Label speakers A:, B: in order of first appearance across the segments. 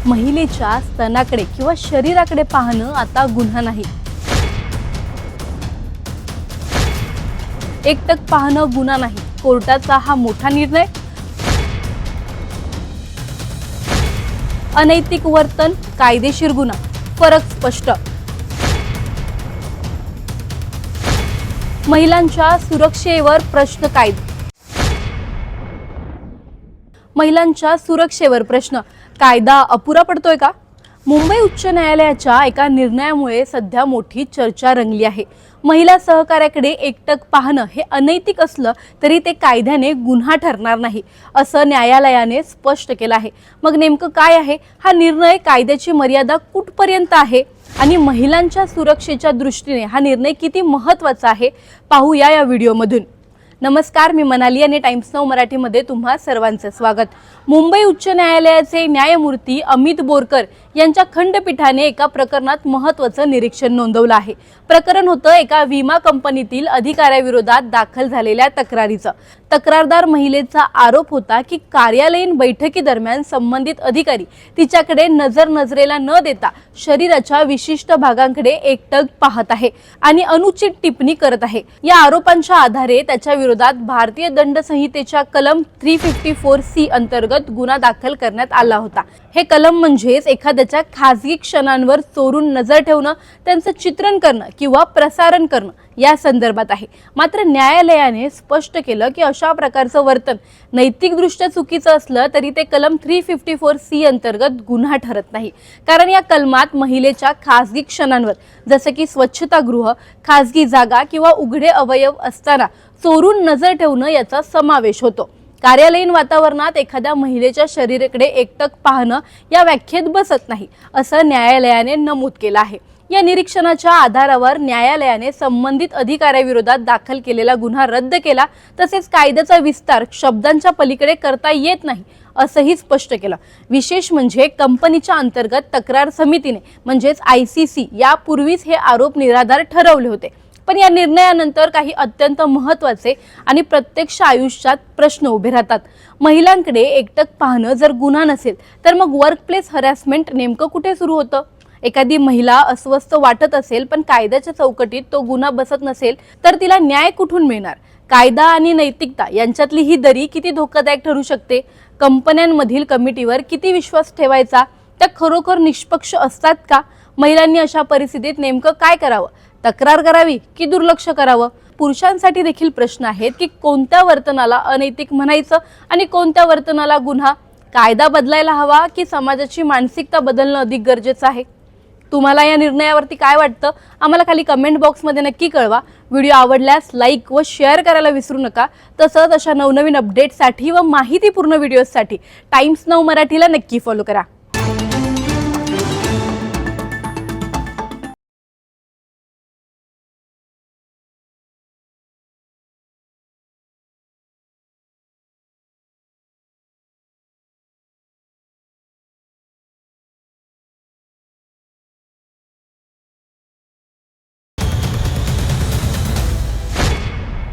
A: महिलेच्या स्तनाकडे किंवा शरीराकडे पाहणं आता गुन्हा नाही. एकटक पाहणं गुन्हा नाही. कोर्टाचा हा मोठा निर्णय. अनैतिक वर्तन कायदेशीर गुन्हा, फरक स्पष्ट. महिलांच्या सुरक्षेवर प्रश्न. महिलांच्या सुरक्षेवर प्रश्न. कायदा अपुरा पडतोय का? मुंबई उच्च न्यायालयाच्या एका निर्णयामुळे सध्या मोठी चर्चा रंगली आहे. महिला सहकार्याकडे एकटक पाहणं हे अनैतिक असलं तरी ते कायद्याने गुन्हा ठरणार नाही, असं न्यायालयाने स्पष्ट केलं आहे. मग नेमकं काय आहे हा निर्णय? कायद्याची मर्यादा कुठपर्यंत आहे आणि महिलांच्या सुरक्षेच्या दृष्टीने हा निर्णय किती महत्त्वाचा आहे पाहूया या व्हिडिओमधून. नमस्कार, मी मनाली आणि टाइम्स नाऊ मराठीमध्ये तुम्हा सर्वांचं स्वागत. मुंबई उच्च न्यायालयाचे न्यायमूर्ती अमित बोरकर यांच्या खंडपीठाने एका प्रकरणात महत्त्वाचं निरीक्षण नोंदवलं आहे. प्रकरण होतं एका विमा कंपनीतील अधिकाऱ्याविरोधात दाखल झालेल्या तक्रारीचं. तक्रारदार महिलेचा आरोप होता की कार्यालयीन बैठकीदरम्यान संबंधित अधिकारी तिच्याकडे नजरेला न देता शरीराच्या विशिष्ट भागांकडे एकटक पाहत आहे आणि अनुचित टिप्पणी करत आहे. या आरोपांच्या आधारे त्याच्या विरोधात भारतीय दंड संहितेच्या कलम 354C अंतर्गत गुन्हा दाखल करण्यात आला होता. हे कलम म्हणजेच एखाद्याच्या खासगी क्षणांवर चोरून नजर ठेवणं, त्यांचं चित्रण करणं किंवा प्रसारण करणं या संदर्भात आहे. मात्र न्यायालयाने स्पष्ट केलं की अशा प्रकारचं वर्तन नैतिकदृष्ट्या चुकीचं असलं तरी ते कलम 354C अंतर्गत गुन्हा ठरत नाही. कारण या कलमात महिलेच्या खासगी क्षणांवर जसे की स्वच्छतागृह, खासगी जागा किंवा उघडे अवयव असताना चोरून नजर ठेवणं याचा समावेश होतो. कार्यालयीन वातावरणात एखाद्या महिलेच्या शरीराकडे एकटक पाहणं या व्याख्येत बसत नाही, असं न्यायालयाने नमूद केलं आहे. या निरीक्षणाच्या आधारावर न्यायालयाने संबंधित अधिकाऱ्याविरोधात दाखल केलेला गुन्हा रद्द केला. तसेच कायद्याचा विस्तार शब्दांच्या पलीकडे करता येत नाही असंही स्पष्ट केलं. विशेष म्हणजे कंपनीच्या अंतर्गत तक्रार समितीने म्हणजेच ICC यापूर्वीच हे आरोप निराधार ठरवले होते. पण या निर्णयानंतर काही अत्यंत महत्त्वाचे आणि प्रत्यक्ष आयुष्यात प्रश्न उभे राहतात. महिलांकडे एकटक पाहणं जर गुन्हा नसेल तर मग वर्कप्लेस हरॅसमेंट नेमकं कुठे सुरू होतं? एखादी महिला अस्वस्थ वाटत असेल पण कायद्याच्या चौकटीत तो गुन्हा बसत नसेल तर तिला न्याय कुठून मिळणार? कायदा आणि नैतिकता यांच्यातली ही दरी किती धोकादायक ठरू शकते? कंपन्यांमधील कमिटीवर किती विश्वास ठेवायचा? त्या खरोखर निष्पक्ष असतात का? महिलांनी अशा परिस्थितीत नेमकं काय करावं? तक्रार करावी की दुर्लक्ष करावं? पुरुषांसाठी देखील प्रश्न आहेत की कोणत्या वर्तनाला अनैतिक म्हणायचं आणि कोणत्या वर्तनाला गुन्हा? कायदा बदलायला हवा की समाजाची मानसिकता बदलणं अधिक गरजेचं आहे? तुम्हाला या निर्णयावरती काय वाटतं? आम्हाला खाली कमेंट बॉक्समध्ये नक्की कळवा. व्हिडिओ आवडल्यास लाईक व शेअर करायला विसरू नका. तसंच अशा नवनवीन अपडेट्ससाठी व माहितीपूर्ण व्हिडिओजसाठी टाइम्स नाऊ मराठीला नक्की फॉलो करा.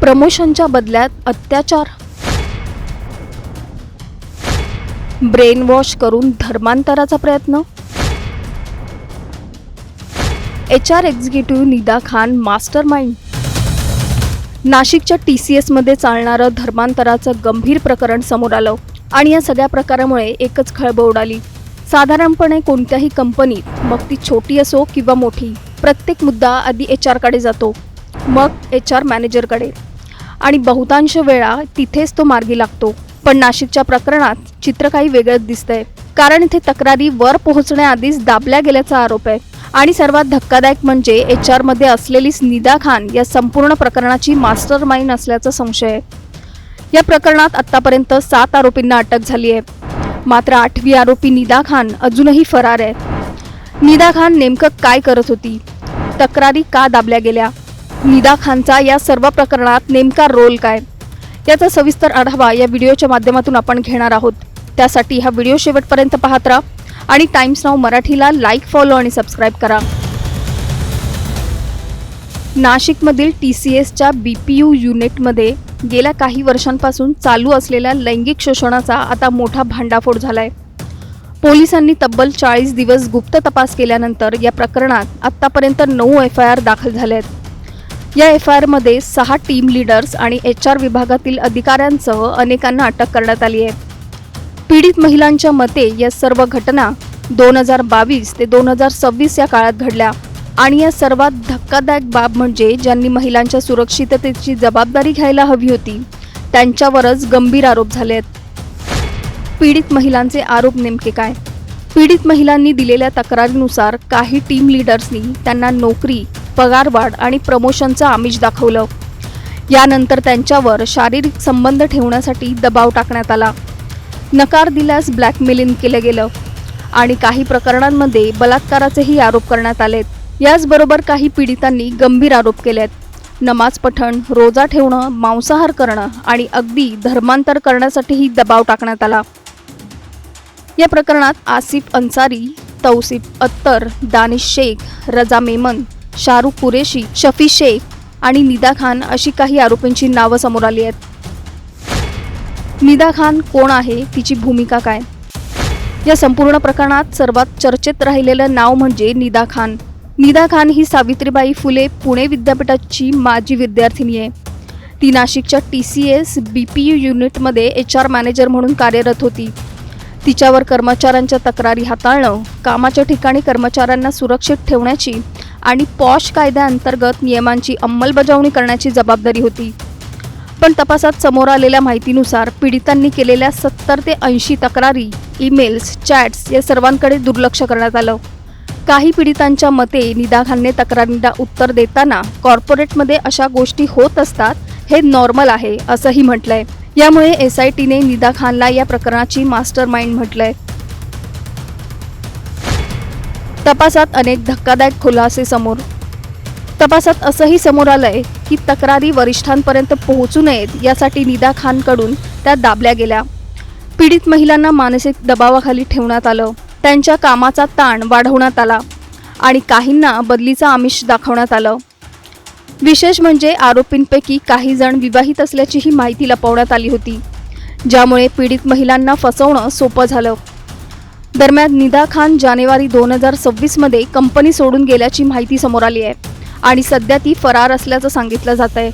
B: प्रमोशनच्या बदल्यात अत्याचार, ब्रेन वॉश करून धर्मांतराचा प्रयत्न. HR executive Nida Khan master mind. नाशिकच्या TCS मध्ये चालणारं धर्मांतराचं गंभीर प्रकरण समोर आलं आणि या सगळ्या प्रकारामुळे एकच खळबळ उडाली. साधारणपणे कोणत्याही कंपनीत, मग ती छोटी असो किंवा मोठी, प्रत्येक मुद्दा आधी HR कडे जातो, मग HR मॅनेजरकडे आणि बहुतांश वेळा तिथेच तो मार्गी लागतो. पण नाशिकच्या प्रकरणात चित्र काही वेगळंच दिसतंय. कारण इथे तक्रारी वर पोहोचण्याआधीच दाबल्या गेल्याचा आरोप आहे. आणि सर्वात धक्कादायक म्हणजे HR मध्ये असलेलीच निदा खान या संपूर्ण प्रकरणाची मास्टर माइंड असल्याचा संशय आहे. या प्रकरणात आतापर्यंत 7 आरोपींना अटक झाली आहे. मात्र 8वी आरोपी निदा खान अजूनही फरार आहे. निदा खान नेमकं काय करत होती? तक्रारी का दाबल्या गेल्या? निदा खानचा या सर्व प्रकरणात नेमका रोल काय? याचा सविस्तर आढावा या व्हिडिओच्या माध्यमातून आपण घेणार आहोत. त्यासाठी हा व्हिडिओ शेवटपर्यंत पाहत राहा आणि टाइम्स नाऊ मराठीला लाईक, फॉलो आणि सबस्क्राईब करा. नाशिकमधील TCSच्या BPU युनिटमध्ये गेल्या काही वर्षांपासून चालू असलेल्या लैंगिक शोषणाचा आता मोठा भांडाफोड झालाय. पोलिसांनी तब्बल 40 दिवस गुप्त तपास केल्यानंतर या प्रकरणात आतापर्यंत 9 FIR दाखल झाले आहेत। या FIR मध्ये 6 टीम लीडर्स आणि HR विभागातील अधिकाऱ्यांसह अनेकांना अटक करण्यात आली आहे। पीडित महिलांच्या मते या सर्व घटना 2022 ते 2026 या काळात घडल्या आणि या सर्वात धक्कादायक बाब म्हणजे ज्यांनी महिलांच्या सुरक्षिततेची जबाबदारी घ्यायला हवी होती त्यांच्यावरच गंभीर आरोप झाले आहेत। पीडित महिलांचे आरोप नेमके काय? पीडित महिलांनी दिलेल्या तक्रारीनुसार काही टीम लीडर्सनी त्यांना नोकरी, पगारवाढ आणि प्रमोशनचं आमिष दाखवलं। यानंतर त्यांच्यावर शारीरिक संबंध ठेवण्यासाठी दबाव टाकण्यात आला। नकार दिल्यास ब्लॅकमेलिंग केलं गेलं आणि काही प्रकरणांमध्ये बलात्काराचेही आरोप करण्यात आलेत। याचबरोबर काही पीडितांनी गंभीर आरोप केलेत। नमाज पठण, रोजा ठेवणं, मांसाहार करणं आणि अगदी धर्मांतर करण्यासाठीही दबाव टाकण्यात आला। या प्रकरणात आसिफ अन्सारी, तौसिफ अत्तर, दानिश शेख, रजा मेमन, शाहरुख कुरेशी, शफी शेख आणि निदा खान अशी काही आरोपींची नावं समोर आली आहेत। निदा खान कोण आहे, तिची भूमिका काय? या संपूर्ण प्रकरणात सर्वात चर्चेत राहिलेलं नाव म्हणजे निदा खान। निदा खान ही सावित्रीबाई फुले पुणे विद्यापीठाची माजी विद्यार्थिनी आहे। ती नाशिकच्या TCS BPU युनिटमध्ये HR मॅनेजर म्हणून कार्यरत होती। तिच्यावर कर्मचाऱ्यांच्या तक्रारी हाताळणं, कामाच्या ठिकाणी कर्मचाऱ्यांना सुरक्षित ठेवण्याची आणि पॉश कायद्याअंतर्गत नियमांची अंमलबजावणी करण्याची जबाबदारी होती। पण तपासात समोर आलेल्या माहितीनुसार पीडितांनी केलेल्या 70 ते 80 तक्रारी, ईमेल्स, चॅट्स या सर्वांकडे दुर्लक्ष करण्यात आलं। काही पीडितांच्या मते निदा खानने तक्रारींना उत्तर देताना कॉर्पोरेटमध्ये अशा गोष्टी होत असतात, हे नॉर्मल आहे असंही म्हटलंय। यामुळे SITने निदा खानला या प्रकरणाची मास्टरमाइंड म्हटलंय। तपासात अनेक धक्कादायक खुलासे समोर। तपासात असंही समोर आलंय की तक्रारी वरिष्ठांपर्यंत पोहोचू नयेत यासाठी निदा खानकडून त्या दाबल्या गेल्या। पीडित महिलांना मानसिक दबावाखाली ठेवण्यात आलं, त्यांच्या कामाचा ताण वाढवण्यात आला आणि काहींना बदलीचा आमिष दाखवण्यात आलं। विशेष म्हणजे आरोपींपैकी काही जण विवाहित असल्याचीही माहिती लपवण्यात आली होती, ज्यामुळे पीडित महिलांना फसवणं सोपं झालं। दरम्यान निदा खान जानेवारी 2026 मध्ये कंपनी सोडून गेल्याची माहिती समोर आली आहे आणि सध्या ती फरार असल्याचं सांगितलं जात आहे।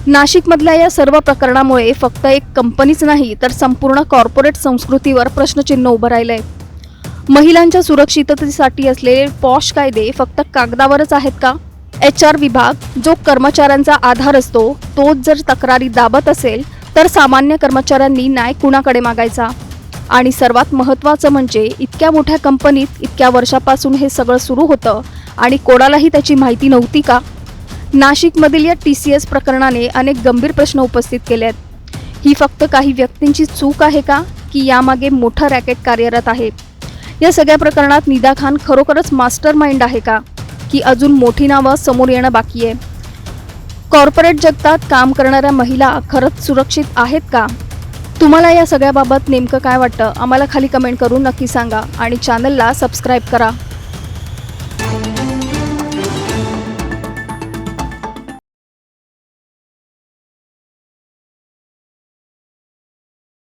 B: नाशिकमधल्या या सर्व प्रकरणामुळे फक्त एक कंपनीच नाही तर संपूर्ण कॉर्पोरेट संस्कृतीवर प्रश्नचिन्ह उभं राहिलंय। महिलांच्या सुरक्षिततेसाठी असलेले पॉश कायदे फक्त कागदावरच आहेत का? HR विभाग जो कर्मचाऱ्यांचा आधार असतो तोच जर तक्रारी दाबत असेल तर सामान्य कर्मचाऱ्यांनी न्याय कुणाकडे मागायचा? आणि सर्वात महत्त्वाचं म्हणजे इतक्या मोठ्या कंपनीत इतक्या वर्षापासून हे सगळं सुरू होतं आणि कोणालाही त्याची माहिती नव्हती का? नाशिकमधील या TCS प्रकरणाने अनेक गंभीर प्रश्न उपस्थित केले आहेत। ही फक्त काही व्यक्तींची चूक आहे का की यामागे मोठं रॅकेट कार्यरत आहे? या सगळ्या प्रकरणात निदा खान खरोखरच मास्टरमाइंड आहे का की अजून मोठी नावं समोर येणं बाकी आहे? कॉर्पोरेट जगतात काम करणाऱ्या महिला खरंच सुरक्षित आहेत का? तुम्हाला या सगळ्याबाबत नेमकं काय वाटतं? आम्हाला खाली कमेंट करून नक्की सांगा आणि चॅनलला सबस्क्राईब करा।